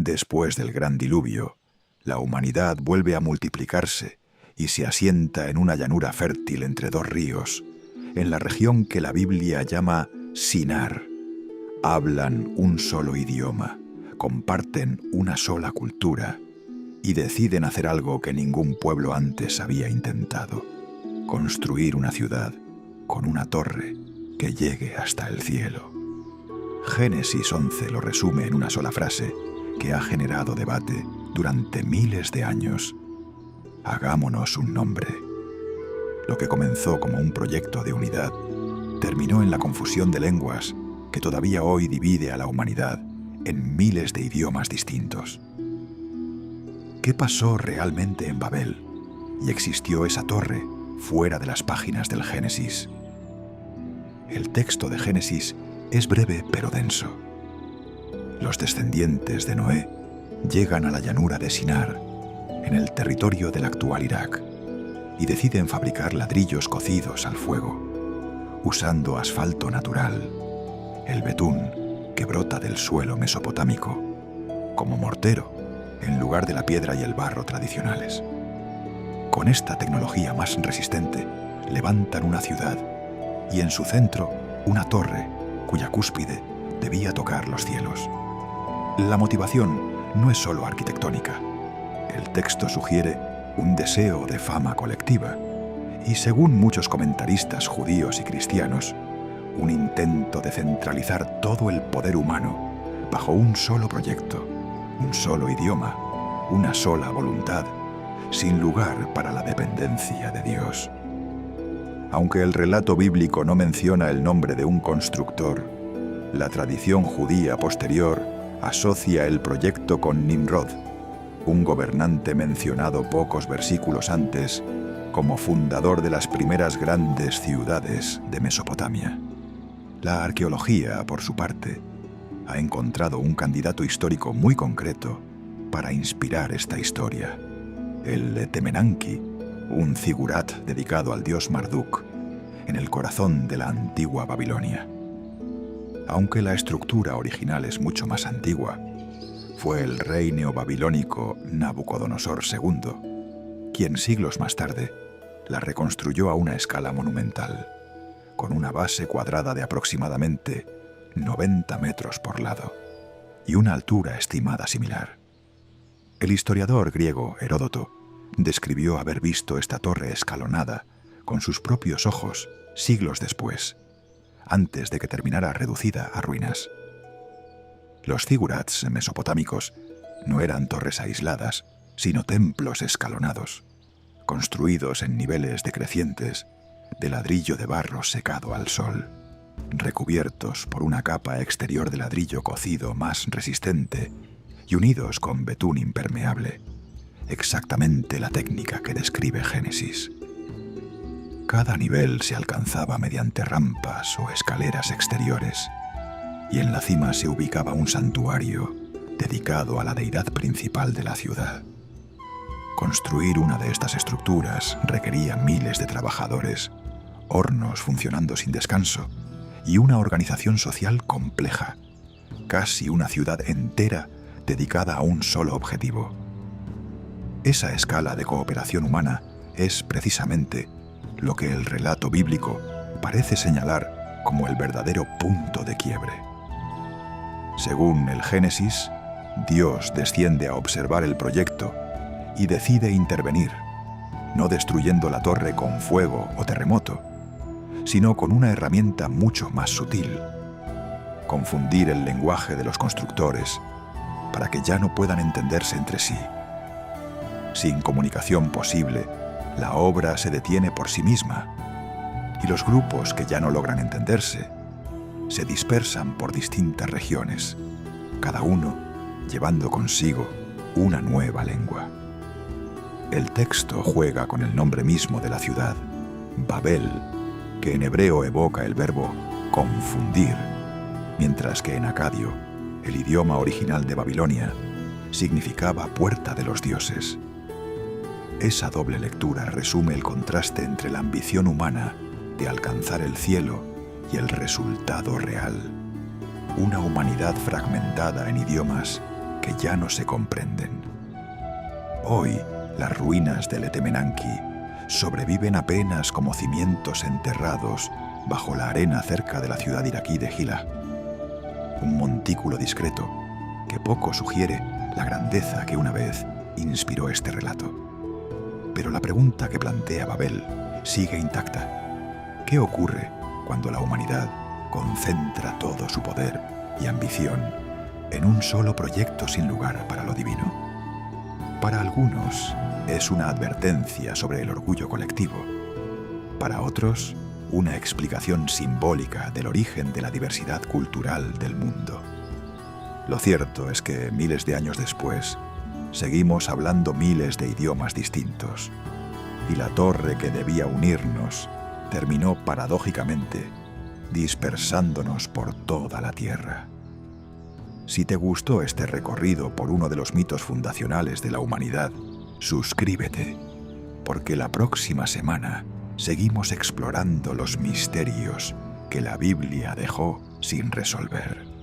Después del gran diluvio, la humanidad vuelve a multiplicarse y se asienta en una llanura fértil entre dos ríos, en la región que la Biblia llama Sinar. Hablan un solo idioma, comparten una sola cultura y deciden hacer algo que ningún pueblo antes había intentado: construir una ciudad con una torre que llegue hasta el cielo. Génesis 11 lo resume en una sola frase que ha generado debate durante miles de años: hagámonos un nombre. Lo que comenzó como un proyecto de unidad terminó en la confusión de lenguas que todavía hoy divide a la humanidad en miles de idiomas distintos. ¿Qué pasó realmente en Babel? ¿Y existió esa torre fuera de las páginas del Génesis? El texto de Génesis es breve pero denso. Los descendientes de Noé llegan a la llanura de Sinar, en el territorio del actual Irak, y deciden fabricar ladrillos cocidos al fuego, usando asfalto natural, el betún que brota del suelo mesopotámico, como mortero en lugar de la piedra y el barro tradicionales. Con esta tecnología más resistente, levantan una ciudad y en su centro una torre cuya cúspide debía tocar los cielos. La motivación no es solo arquitectónica. El texto sugiere un deseo de fama colectiva y, según muchos comentaristas judíos y cristianos, un intento de centralizar todo el poder humano bajo un solo proyecto, un solo idioma, una sola voluntad, sin lugar para la dependencia de Dios. Aunque el relato bíblico no menciona el nombre de un constructor, la tradición judía posterior asocia el proyecto con Nimrod, un gobernante mencionado pocos versículos antes como fundador de las primeras grandes ciudades de Mesopotamia. La arqueología, por su parte, ha encontrado un candidato histórico muy concreto para inspirar esta historia: el Etemenanki, un zigurat dedicado al dios Marduk, en el corazón de la antigua Babilonia. Aunque la estructura original es mucho más antigua, fue el rey neobabilónico Nabucodonosor II quien siglos más tarde la reconstruyó a una escala monumental, con una base cuadrada de aproximadamente 90 metros por lado y una altura estimada similar. El historiador griego Heródoto describió haber visto esta torre escalonada con sus propios ojos siglos después, antes de que terminara reducida a ruinas. Los zigurats mesopotámicos no eran torres aisladas, sino templos escalonados, construidos en niveles decrecientes de ladrillo de barro secado al sol, recubiertos por una capa exterior de ladrillo cocido más resistente y unidos con betún impermeable, exactamente la técnica que describe Génesis. Cada nivel se alcanzaba mediante rampas o escaleras exteriores, y en la cima se ubicaba un santuario dedicado a la deidad principal de la ciudad. Construir una de estas estructuras requería miles de trabajadores, hornos funcionando sin descanso y una organización social compleja, casi una ciudad entera dedicada a un solo objetivo. Esa escala de cooperación humana es precisamente lo que el relato bíblico parece señalar como el verdadero punto de quiebre. Según el Génesis, Dios desciende a observar el proyecto y decide intervenir, no destruyendo la torre con fuego o terremoto, sino con una herramienta mucho más sutil: confundir el lenguaje de los constructores para que ya no puedan entenderse entre sí. Sin comunicación posible, la obra se detiene por sí misma, y los grupos que ya no logran entenderse se dispersan por distintas regiones, cada uno llevando consigo una nueva lengua. El texto juega con el nombre mismo de la ciudad, Babel, que en hebreo evoca el verbo confundir, mientras que en acadio, el idioma original de Babilonia, significaba puerta de los dioses. Esa doble lectura resume el contraste entre la ambición humana de alcanzar el cielo y el resultado real: una humanidad fragmentada en idiomas que ya no se comprenden. Hoy, las ruinas del Etemenanki sobreviven apenas como cimientos enterrados bajo la arena cerca de la ciudad iraquí de Gila. Un montículo discreto que poco sugiere la grandeza que una vez inspiró este relato. Pero la pregunta que plantea Babel sigue intacta. ¿Qué ocurre cuando la humanidad concentra todo su poder y ambición en un solo proyecto sin lugar para lo divino? Para algunos es una advertencia sobre el orgullo colectivo. Para otros, una explicación simbólica del origen de la diversidad cultural del mundo. Lo cierto es que miles de años después, seguimos hablando miles de idiomas distintos, y la torre que debía unirnos terminó paradójicamente dispersándonos por toda la tierra. Si te gustó este recorrido por uno de los mitos fundacionales de la humanidad, suscríbete, porque la próxima semana seguimos explorando los misterios que la Biblia dejó sin resolver.